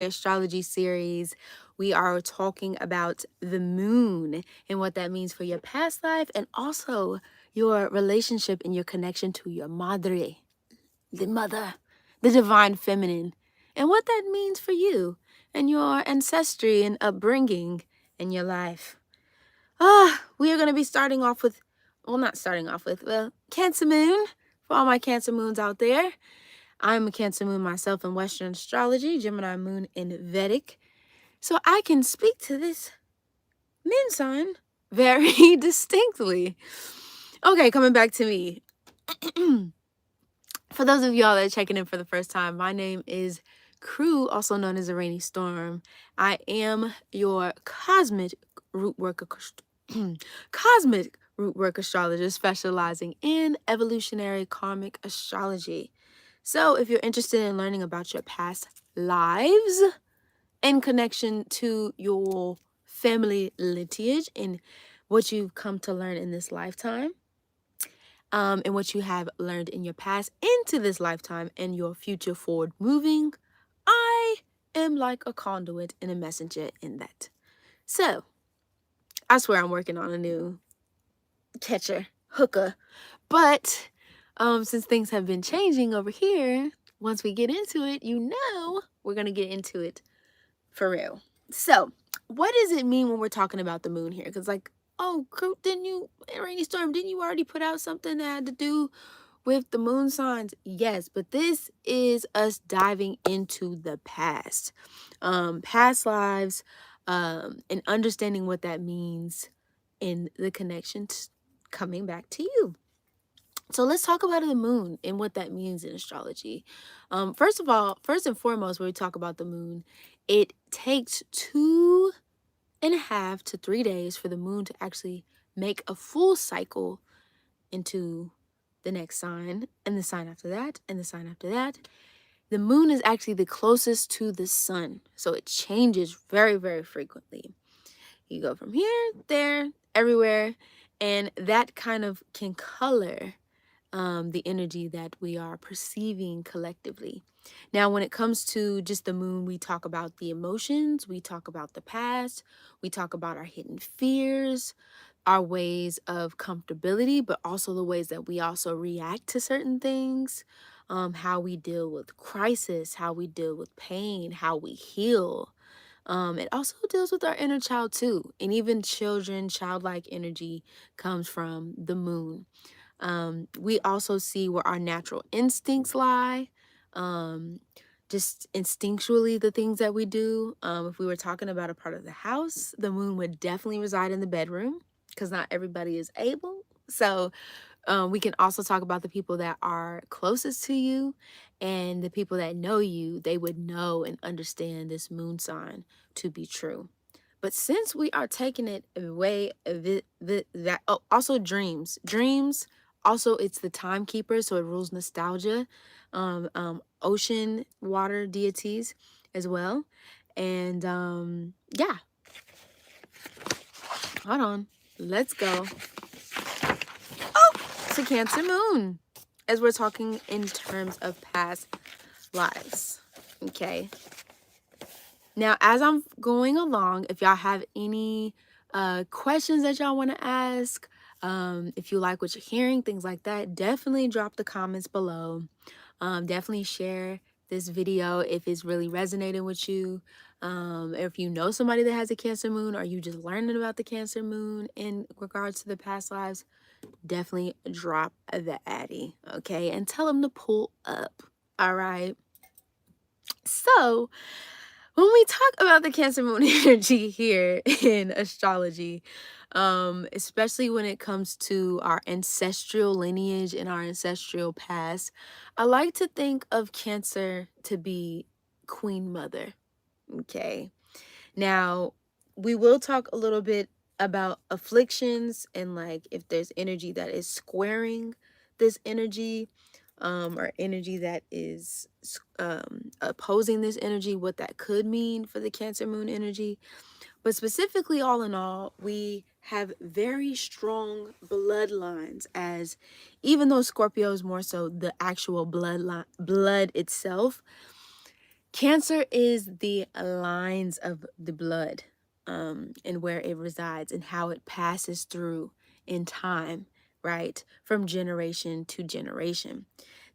Astrology series. We are talking about the moon and what that means for your past life and also your relationship and your connection to your madre, the mother, the divine feminine, and what that means for you and your ancestry and upbringing in your life. We are going to be starting off with, well, not starting off with, well, Cancer Moon for all my Cancer Moons out there. I'm a Cancer Moon myself in Western astrology, Gemini Moon in Vedic. So I can speak to this moon sign very distinctly. Okay, coming back to me. For those of y'all that are checking in for the first time, my name is Crew, also known as a Rainy Storm. I am your cosmic root work astrologer specializing in evolutionary karmic astrology. So if you're interested in learning about your past lives in connection to your family lineage and what you've come to learn in this lifetime, and what you have learned in your past into this lifetime and your future forward moving, I am like a conduit and a messenger in that. So I swear I'm working on a new catcher, hooker. But since things have been changing over here, once we get into it, we're going to get into it for real. So what does it mean when we're talking about the moon here? Because Rainy Storm, didn't you already put out something that had to do with the moon signs? Yes, but this is us diving into the past, past lives, and understanding what that means in the connections coming back to you. So let's talk about the moon and what that means in astrology. First and foremost, when we talk about the moon, it takes 2.5 to 3 days for the moon to actually make a full cycle into the next sign, and the sign after that, and the sign after that. The moon is actually the closest to the sun, so it changes very, very frequently. You go from here, there, everywhere, and that kind of can color the energy that we are perceiving collectively. Now, when it comes to just the moon, we talk about the emotions, we talk about the past, we talk about our hidden fears, our ways of comfortability, but also the ways that we also react to certain things, how we deal with crisis, how we deal with pain, how we heal. It also deals with our inner child too, and even childlike energy comes from the moon. We also see where our natural instincts lie, just instinctually the things that we do. If we were talking about a part of the house, the moon would definitely reside in the bedroom because not everybody is able. So we can also talk about the people that are closest to you and the people that know you. They would know and understand this moon sign to be true. But since we are taking it away, also dreams, also it's the timekeeper, so it rules nostalgia, ocean, water deities as well. And yeah, hold on, let's go. To Cancer Moon, as we're talking in terms of past lives. Okay. Now, as I'm going along, if y'all have any questions that y'all want to ask, if you like what you're hearing, things like that, definitely drop the comments below. Definitely share this video if it's really resonating with you. If you know somebody that has a Cancer Moon, or you just learning about the Cancer Moon in regards to the past lives, definitely drop the addy, okay? And tell them to pull up, all right? So, when we talk about the Cancer Moon energy here in astrology, especially when it comes to our ancestral lineage and our ancestral past, I like to think of Cancer to be Queen Mother, okay? Now, we will talk a little bit about afflictions and like if there's energy that is squaring this energy, or energy that is opposing this energy, what that could mean for the Cancer Moon energy. But specifically, all in all, we have very strong bloodlines, as even though Scorpio is more so the actual blood itself, Cancer is the lines of the blood, and where it resides and how it passes through in time, right? From generation to generation.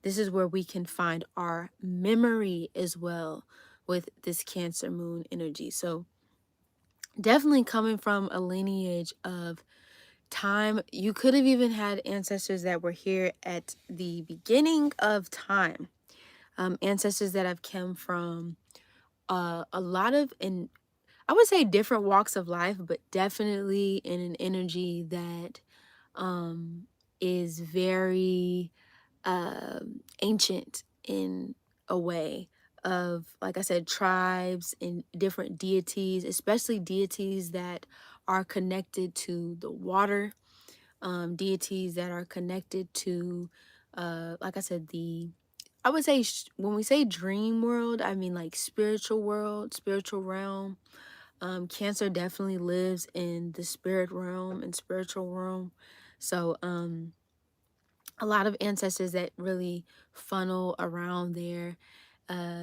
This is where we can find our memory as well with this Cancer moon energy. So definitely coming from a lineage of time. You could have even had ancestors that were here at the beginning of time. Ancestors that have come from a lot of, and I would say different walks of life, but definitely in an energy that um, is very ancient in a way of, like I said, tribes and different deities, especially deities that are connected to the water, deities that are connected to, like I said, I would say when we say dream world, I mean like spiritual world, spiritual realm. Cancer definitely lives in the spirit realm and spiritual realm. So, a lot of ancestors that really funnel around there.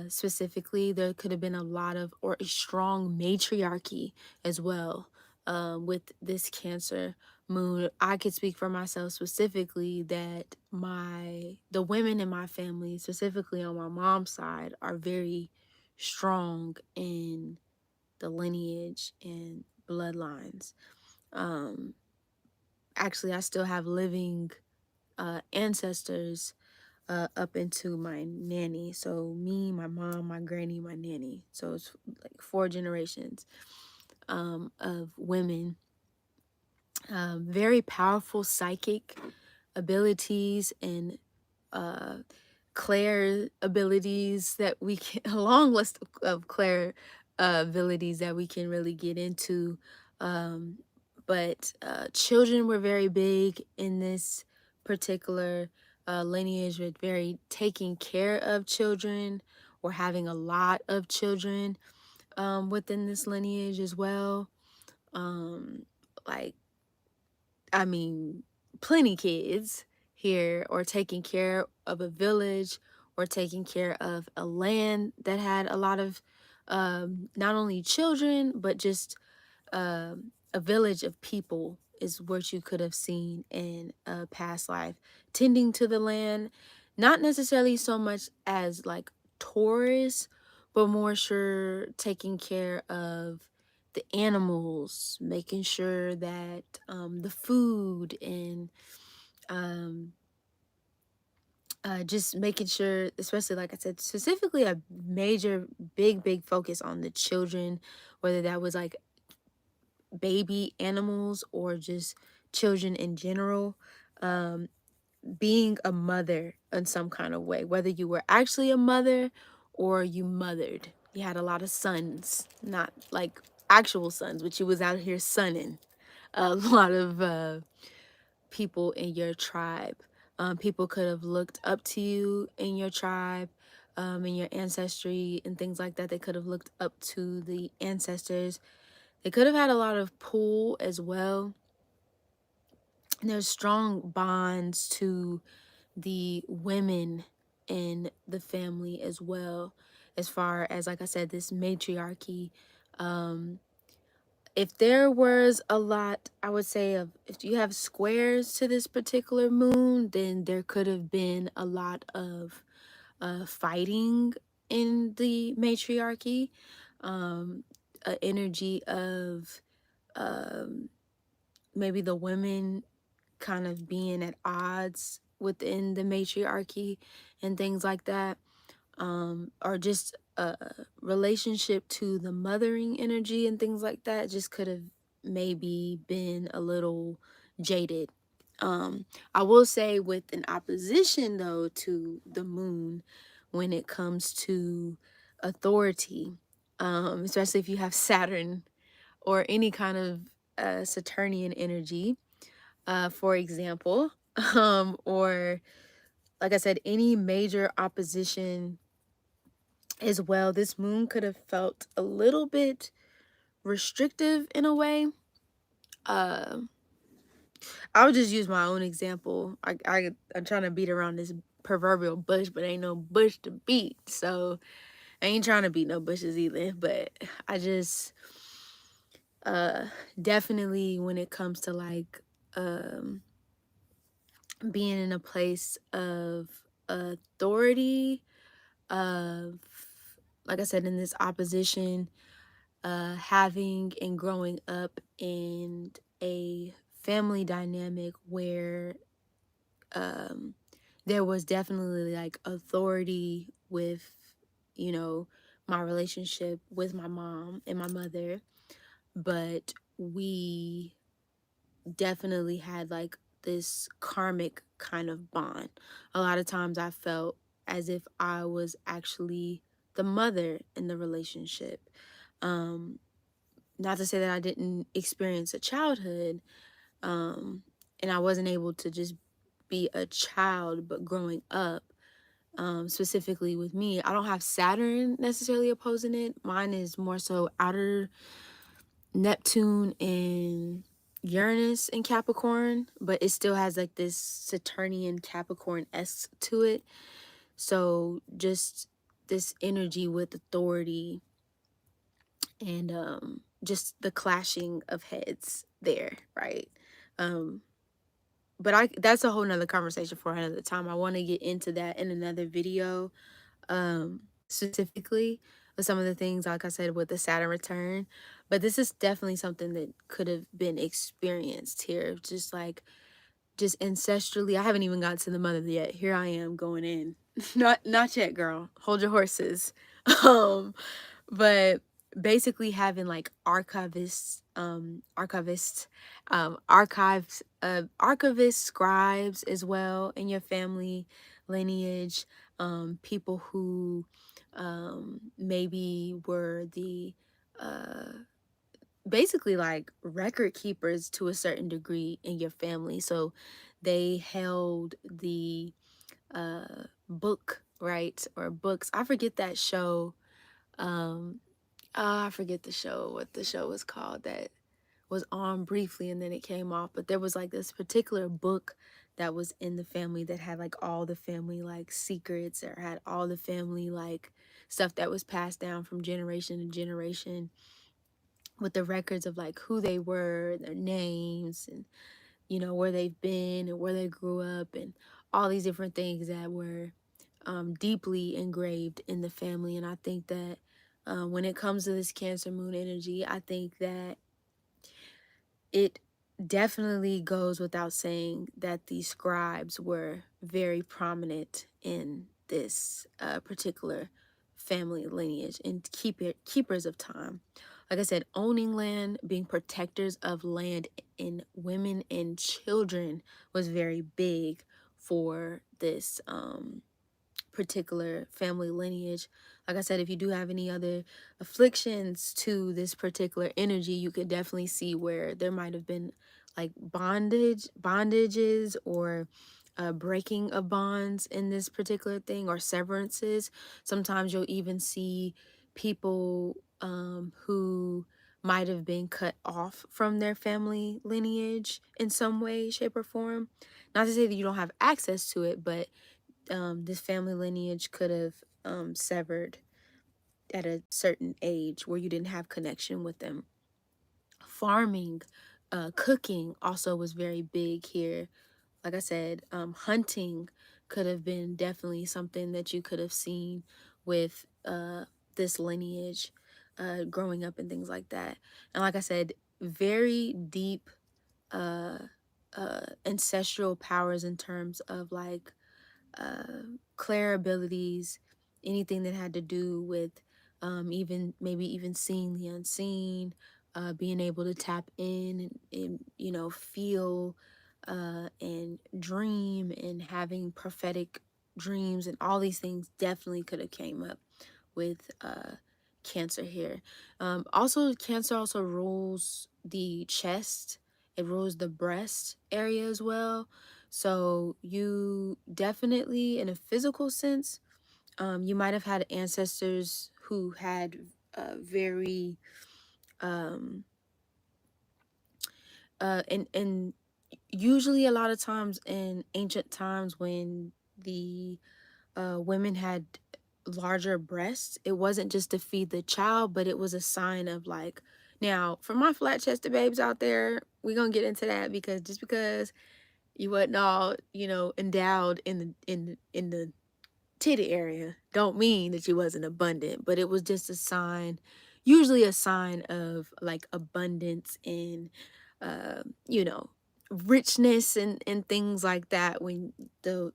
Specifically, there could have been a lot of, or a strong matriarchy as well, with this Cancer moon. I could speak for myself specifically that the women in my family, specifically on my mom's side, are very strong in the lineage and bloodlines. Um, Actually, I still have living ancestors up into my nanny. So me, my mom, my granny, my nanny. So it's like 4 generations of women. Very powerful psychic abilities and uh, Claire abilities that we can, a long list of Claire abilities that we can really get into. But children were very big in this particular lineage, with very taking care of children or having a lot of children within this lineage as well. Like, I mean, plenty kids here, or taking care of a village, or taking care of a land that had a lot of not only children, but just a village of people is what you could have seen in a past life, tending to the land, not necessarily so much as like tourists, but more sure taking care of the animals, making sure that the food and um, just making sure, especially like I said, specifically a major, big focus on the children, whether that was like baby animals or just children in general. Um, Being a mother in some kind of way, whether you were actually a mother or you mothered. You had a lot of sons, not like actual sons, but you was out here sunning a lot of people in your tribe. People could have looked up to you in your tribe, in your ancestry and things like that. They could have looked up to the ancestors. They could have had a lot of pull as well. And there's strong bonds to the women in the family as well, as far as, like I said, this matriarchy. Um, if there was a lot, I would say, of if you have squares to this particular moon, then there could have been a lot of fighting in the matriarchy, energy of um, maybe the women kind of being at odds within the matriarchy and things like that, or just a relationship to the mothering energy and things like that just could have maybe been a little jaded. I will say, with an opposition though to the moon when it comes to authority, especially if you have Saturn or any kind of Saturnian energy, for example, or like I said, any major opposition as well. This moon could have felt a little bit restrictive in a way. Uh, I'll just use my own example. I'm trying to beat around this proverbial bush, but ain't no bush to beat. So I ain't trying to beat no bushes either, but I just definitely when it comes to like being in a place of authority, of, like I said, in this opposition, having and growing up in a family dynamic where there was definitely like authority with, you know, my relationship with my mom and my mother, but we definitely had like this karmic kind of bond. A lot of times I felt as if I was actually the mother in the relationship. Not to say that I didn't experience a childhood, and I wasn't able to just be a child, but growing up, specifically with me, I don't have Saturn necessarily opposing it. Mine is more so outer Neptune and Uranus in Capricorn, but it still has like this Saturnian Capricorn-esque to it. So just this energy with authority and just the clashing of heads there, right? But that's a whole nother conversation for another time. I want to get into that in another video, specifically with some of the things, like I said, with the Saturn return. But this is definitely something that could have been experienced here, just ancestrally. I haven't even got to the mother yet. Here I am going in. Not yet, girl. Hold your horses. um but basically having like archivists, scribes as well in your family lineage, people who maybe were the basically like record keepers to a certain degree in your family. So they held the book, right? Or books. I forget that show. I forget what the show was called that was on briefly and then it came off. But there was like this particular book that was in the family that had like all the family like secrets, or had all the family like stuff that was passed down from generation to generation, with the records of like who they were, their names, and where they've been and where they grew up, and all these different things that were deeply engraved in the family. And I think that when it comes to this Cancer moon energy, I think that it definitely goes without saying that the scribes were very prominent in this particular family lineage and keepers of time. Like I said, owning land, being protectors of land and women and children was very big for this particular family lineage. Like I said, if you do have any other afflictions to this particular energy, you could definitely see where there might have been like bondages, or breaking of bonds in this particular thing, or severances. Sometimes you'll even see people who might have been cut off from their family lineage in some way, shape, or form. Not to say that you don't have access to it, but this family lineage could have severed at a certain age where you didn't have connection with them. Farming, cooking also was very big here. Like I said, hunting could have been definitely something that you could have seen with this lineage, growing up and things like that. And like I said, very deep ancestral powers in terms of like clair abilities, anything that had to do with even maybe even seeing the unseen, being able to tap in and feel and dream, and having prophetic dreams, and all these things definitely could have came up with Cancer here. Also, Cancer also rules the chest. It rules the breast area as well. So you definitely, in a physical sense, you might have had ancestors who had very and usually a lot of times in ancient times when the women had larger breasts. It wasn't just to feed the child, but it was a sign of like, now for my flat-chested babes out there, we're gonna get into that, because just because you wasn't all, you know, endowed in the titty area don't mean that you wasn't abundant. But it was just a sign, usually a sign of like abundance and you know, richness and things like that. When the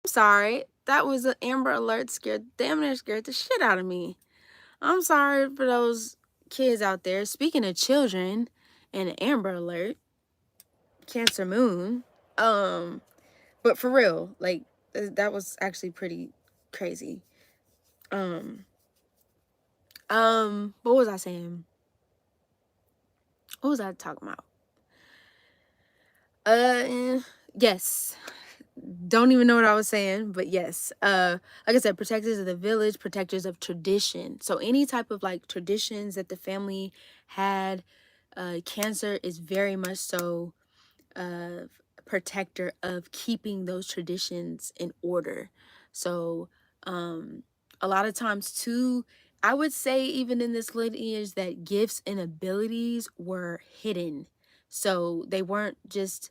I'm sorry, that was an Amber Alert, damn near scared the shit out of me. I'm sorry for those kids out there. Speaking of children and an Amber Alert, Cancer Moon. But for real, like that was actually pretty crazy. Um, what was I saying? What was I talking about? Yes. Don't even know what I was saying, but yes. Like I said, protectors of the village, protectors of tradition. So any type of like traditions that the family had, Cancer is very much so protector of keeping those traditions in order. So a lot of times too, I would say even in this lineage that gifts and abilities were hidden. So they weren't just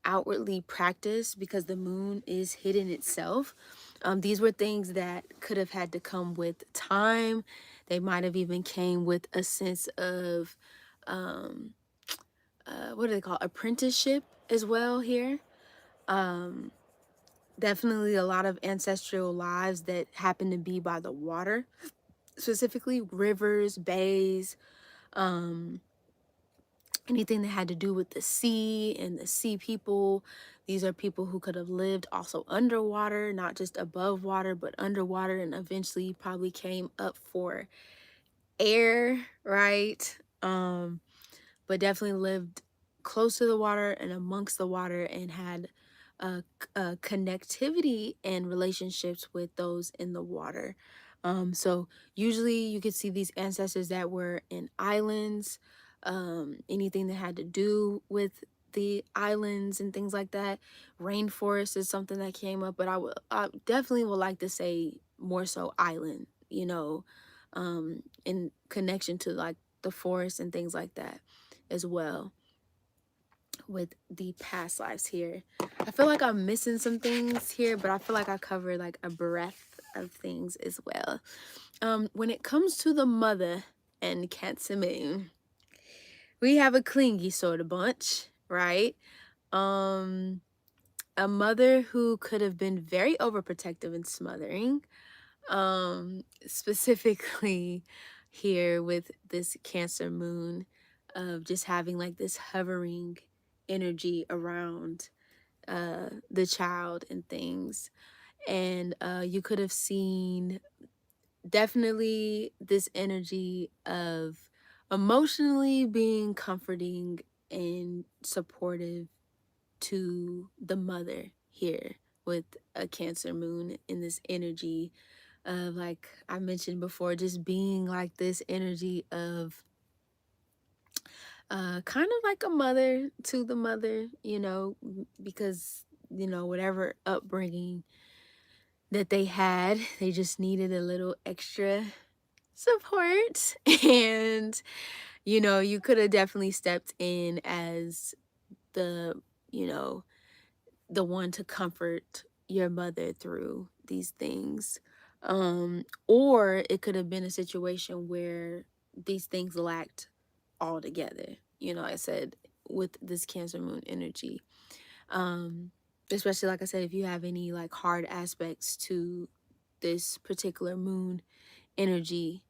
outwardly practiced because the moon is hidden itself. These were things that could have had to come with time. They might have even came with a sense of um, what do they call apprenticeship as well here. um Definitely a lot of ancestral lives that happen to be by the water, specifically rivers, bays, um anything that had to do with the sea and the sea people. These are people who could have lived also underwater, not just above water but underwater, and eventually probably came up for air, right? But definitely lived close to the water and amongst the water, and had connectivity and relationships with those in the water. So usually you could see these ancestors that were in islands, anything that had to do with the islands and things like that. Rainforest is something that came up, but I definitely would like to say more so island, you know, in connection to like the forest and things like that as well with the past lives here. I feel like I'm missing some things here, but I feel like I covered like a breadth of things as well. When it comes to the mother and Cancer Moon, we have a clingy sort of bunch, right? Um, a mother who could have been very overprotective and smothering. Specifically here with this Cancer Moon, of just having like this hovering energy around the child and things. And you could have seen definitely this energy of emotionally being comforting and supportive to the mother here with a Cancer Moon in this energy of, like I mentioned before, just being like this energy of kind of like a mother to the mother, you know, because, you know, whatever upbringing that they had, they just needed a little extra support. And, you know, you could have definitely stepped in as the, you know, the one to comfort your mother through these things. Or it could have been a situation where these things lacked altogether. You know, I said with this Cancer Moon energy. Um, Especially like I said, if you have any like hard aspects to this particular moon energy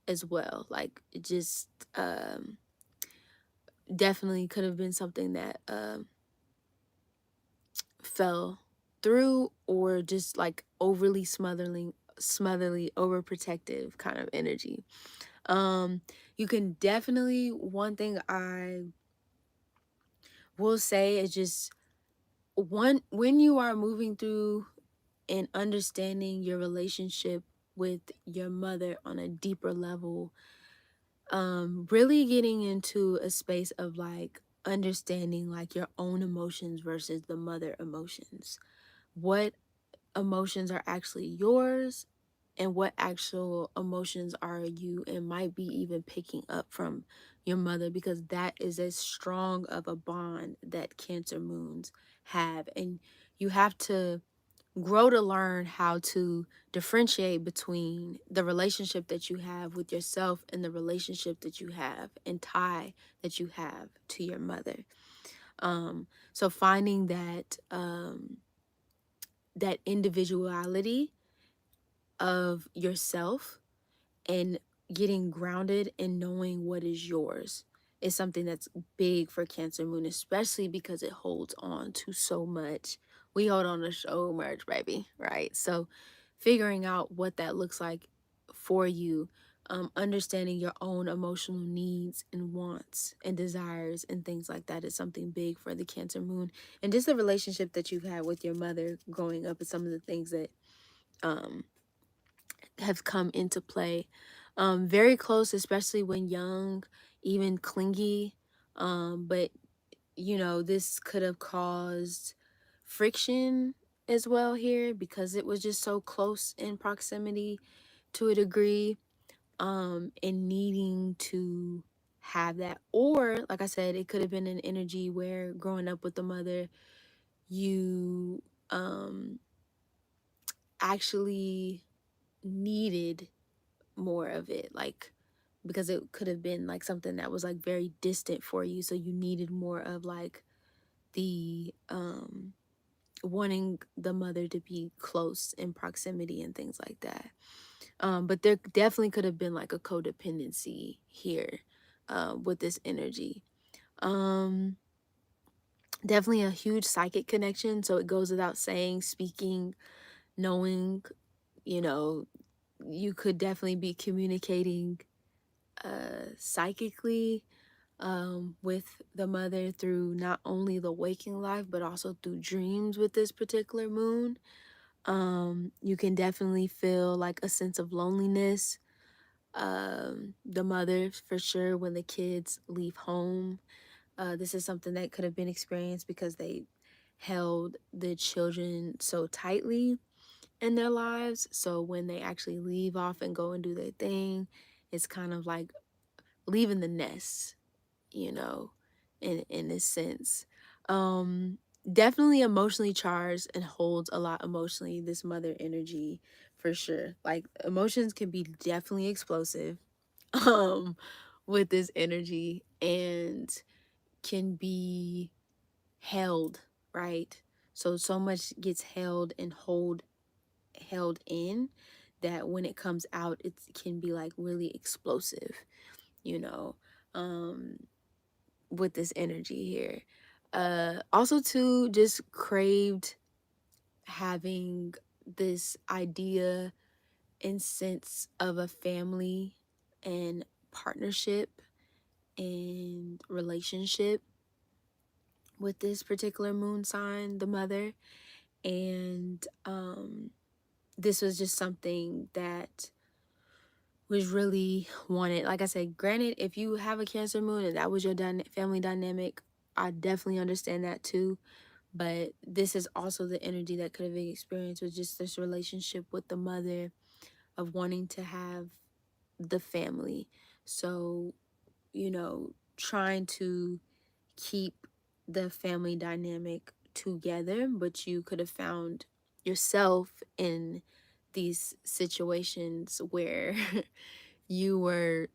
as well. Like it just definitely could have been something that fell through, or just like overly smotherly overprotective kind of energy. You can definitely, one thing I will say is just when you are moving through and understanding your relationship with your mother on a deeper level, really getting into a space of like understanding like your own emotions versus the mother emotions. What emotions are actually yours and what actual emotions are you and might be even picking up from your mother, because that is as strong of a bond that Cancer moons have. And you have to grow to learn how to differentiate between the relationship that you have with yourself and the relationship that you have and tie that you have to your mother. So finding that individuality of yourself and getting grounded and knowing what is yours is something that's big for Cancer moon, especially because it holds on to so much. We hold on to so much, baby, right? So figuring out what that looks like for you, understanding your own emotional needs and wants and desires and things like that is something big for the Cancer moon. And just the relationship that you've had with your mother growing up is some of the things that um have come into play. Very close, especially when young, even clingy. But you know, this could have caused friction as well here because it was just so close in proximity to a degree, and needing to have that. Or, like I said, it could have been an energy where growing up with the mother, you actually needed more of it, like because it could have been like something that was like very distant for you, so you needed more of like the wanting the mother to be close in proximity and things like that. But there definitely could have been like a codependency here with this energy. um Definitely a huge psychic connection, so it goes without saying, speaking, knowing, you know, you could definitely be communicating psychically with the mother through not only the waking life but also through dreams with this particular moon. You can definitely feel like a sense of loneliness. The mother, for sure, when the kids leave home. This is something that could have been experienced because they held the children so tightly in their lives. So when they actually leave off and go and do their thing, it's kind of like leaving the nest, you know, in a sense. Definitely emotionally charged and holds a lot emotionally, this mother energy, for sure. Like emotions can be definitely explosive um with this energy and can be held, right? So much gets held and held in that when it comes out it can be like really explosive, you know. um with this energy here. Also too, just craved having this idea and sense of a family and partnership and relationship with this particular moon sign, the mother. And this was just something that was really wanted. Like I said, granted, if you have a Cancer moon and that was your family dynamic, I definitely understand that too. But this is also the energy that could have been experienced with just this relationship with the mother of wanting to have the family. So, you know, trying to keep the family dynamic together, but you could have found yourself in these situations where you were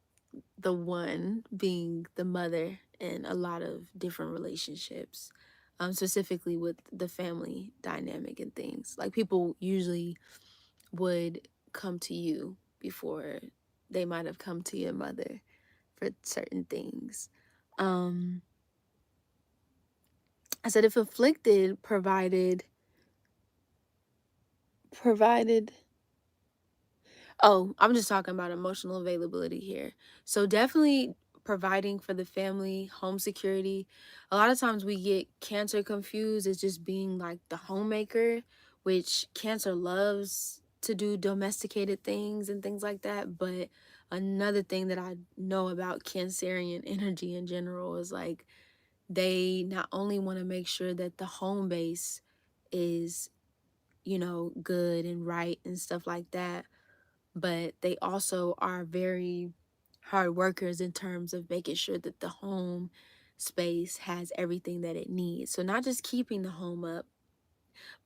the one being the mother in a lot of different relationships, specifically with the family dynamic and things. Like people usually would come to you before they might have come to your mother for certain things. Um, I said if afflicted provided. Oh, I'm just talking about emotional availability here. So definitely providing for the family, home security. A lot of times we get Cancer confused as just being like the homemaker, which Cancer loves to do domesticated things and things like that. But another thing that I know about Cancerian energy in general is like they not only want to make sure that the home base is, you know, good and right and stuff like that, but they also are very hard workers in terms of making sure that the home space has everything that it needs. So not just keeping the home up,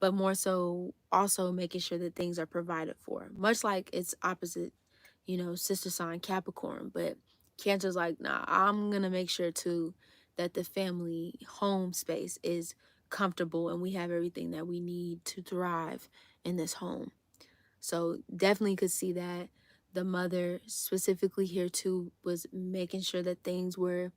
but more so also making sure that things are provided for. Much like its opposite, you know, sister sign Capricorn, but Cancer's like, nah, I'm gonna make sure too that the family home space is comfortable and we have everything that we need to thrive in this home. So definitely could see that the mother specifically here too was making sure that things were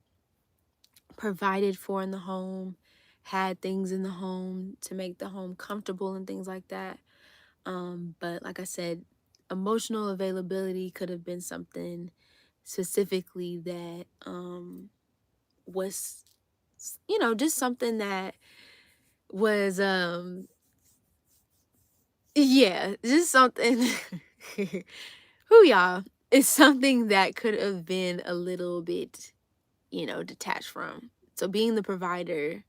provided for in the home, had things in the home to make the home comfortable and things like that. But like I said, emotional availability could have been something specifically that was, you know, just something that was yeah, just something who y'all, it's something that could have been a little bit, you know, detached from. So being the provider,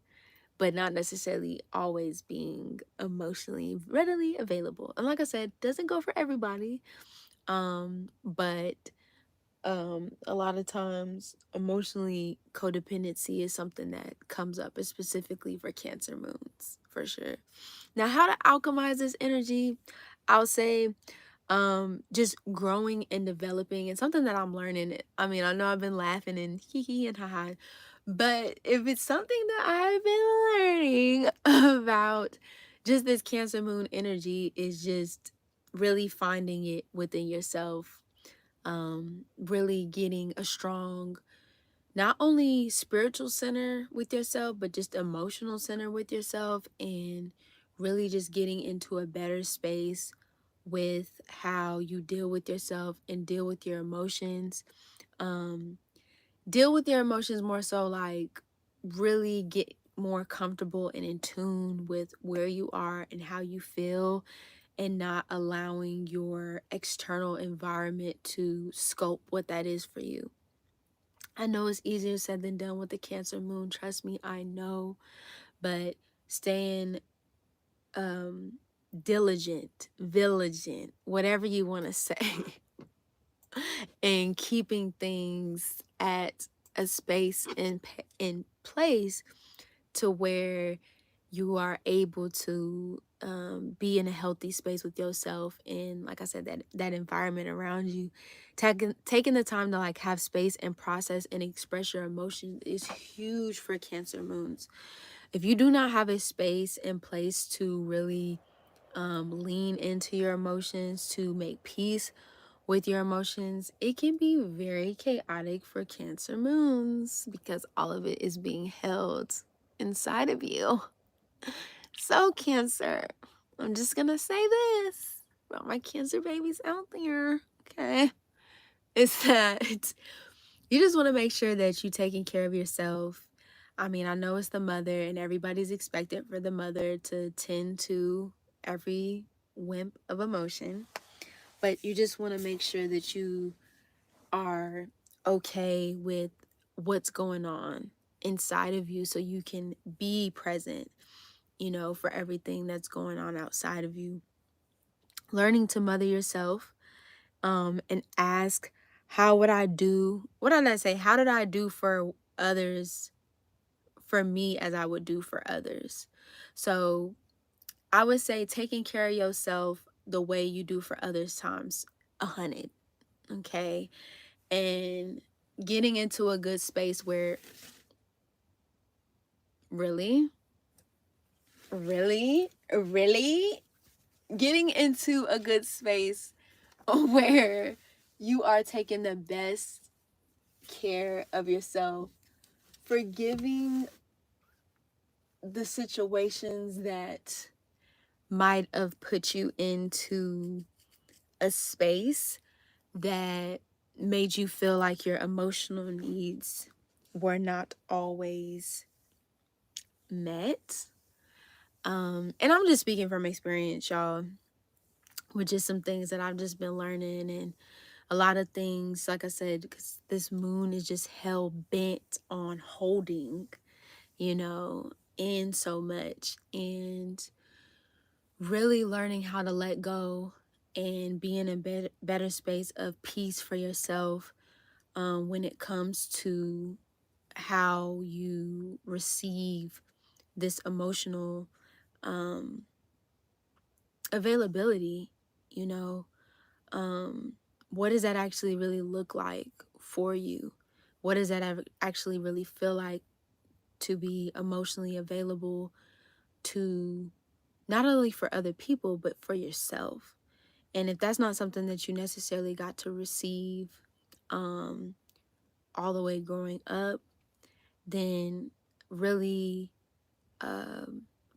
but not necessarily always being emotionally readily available. And like I said, doesn't go for everybody. But a lot of times emotionally codependency is something that comes up, specifically for Cancer moons, for sure. Now, how to alchemize this energy, I'll say just growing and developing, and something that I'm learning. I mean, I know I've been laughing and hee hee and ha ha, but if it's something that I've been learning about just this Cancer moon energy, is just really finding it within yourself, really getting a strong, not only spiritual center with yourself, but just emotional center with yourself, and really just getting into a better space with how you deal with yourself and deal with your emotions. Um, Deal with your emotions more so, like really get more comfortable and in tune with where you are and how you feel, and not allowing your external environment to scope what that is for you. I know it's easier said than done with the Cancer moon, trust me, I know, but staying diligent, vigilant, whatever you want to say, and keeping things at a space in place to where you are able to be in a healthy space with yourself, and like I said, that environment around you. Taking the time to like have space and process and express your emotions is huge for Cancer moons. If you do not have a space in place to really lean into your emotions, to make peace with your emotions, it can be very chaotic for Cancer moons because all of it is being held inside of you. So, Cancer, I'm just gonna say this about my Cancer babies out there, okay? It's that you just want to make sure that you're taking care of yourself. I mean, I know it's the mother, and everybody's expected for the mother to tend to every wimp of emotion, but you just want to make sure that you are okay with what's going on inside of you, so you can be present, you know, for everything that's going on outside of you. Learning to mother yourself, and ask, how would I do, what did I say? How did I do for others, for me, as I would do for others? So I would say taking care of yourself the way you do for others times 100, okay? And getting into a good space where really, really getting into a good space where you are taking the best care of yourself, forgiving the situations that might have put you into a space that made you feel like your emotional needs were not always met. And I'm just speaking from experience, y'all, with just some things that I've just been learning, and a lot of things, like I said, because this moon is just hell bent on holding, you know, in so much, and really learning how to let go and be in a better space of peace for yourself when it comes to how you receive this emotional availability, you know. What does that actually really look like for you? What does that actually really feel like to be emotionally available to not only for other people, but for yourself? And if that's not something that you necessarily got to receive all the way growing up, then really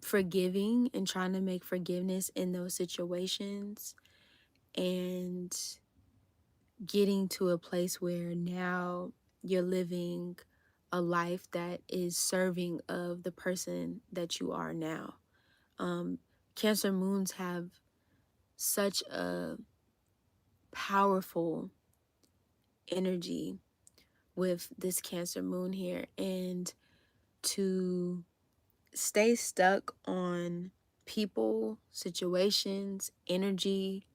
forgiving and trying to make forgiveness in those situations, and getting to a place where now you're living a life that is serving of the person that you are now. Cancer moons have such a powerful energy with this Cancer moon here, and to stay stuck on people, situations, energy,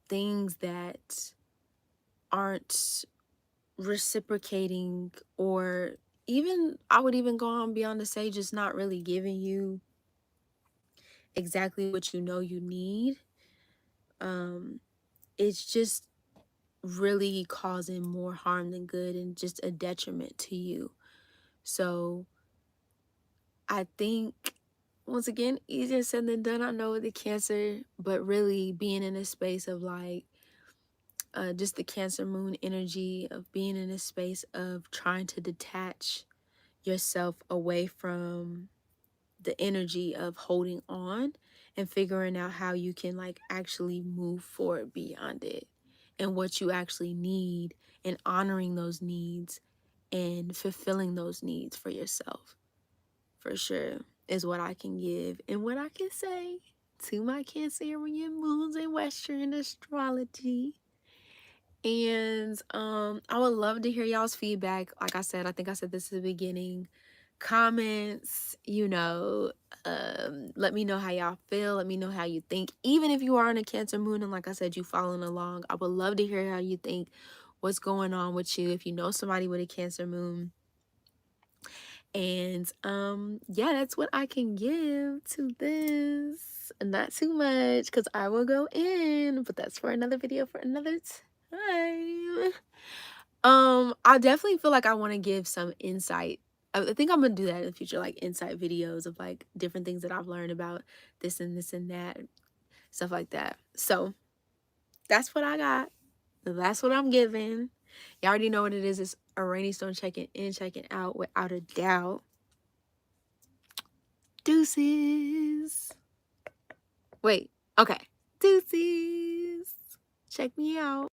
things that aren't reciprocating, or even, I would even go on beyond to say, just not really giving you exactly what you know you need. It's just really causing more harm than good, and just a detriment to you. So I think, once again, easier said than done, I know, with the Cancer, but really being in a space of like just the Cancer moon energy of being in a space of trying to detach yourself away from the energy of holding on, and figuring out how you can like actually move forward beyond it, and what you actually need, and honoring those needs and fulfilling those needs for yourself, for sure, is what I can give and what I can say to my Cancerian moons in Western astrology. And I would love to hear y'all's feedback. Like I said, I think I said this at the beginning. Comments, you know, let me know how y'all feel. Let me know how you think. Even if you are in a Cancer moon, and like I said, you following along, I would love to hear how you think, what's going on with you, if you know somebody with a Cancer moon. And yeah, that's what I can give to this. Not too much, because I will go in, but that's for another video for another time. I definitely feel like I want to give some insight. I think I'm gonna do that in the future, like insight videos of like different things that I've learned about this and this and that, stuff like that. So that's what I got. That's what I'm giving. You already know what it is. It's a rainy stone checking in, checking out, without a doubt. Deuces. Wait, okay. Deuces. Check me out.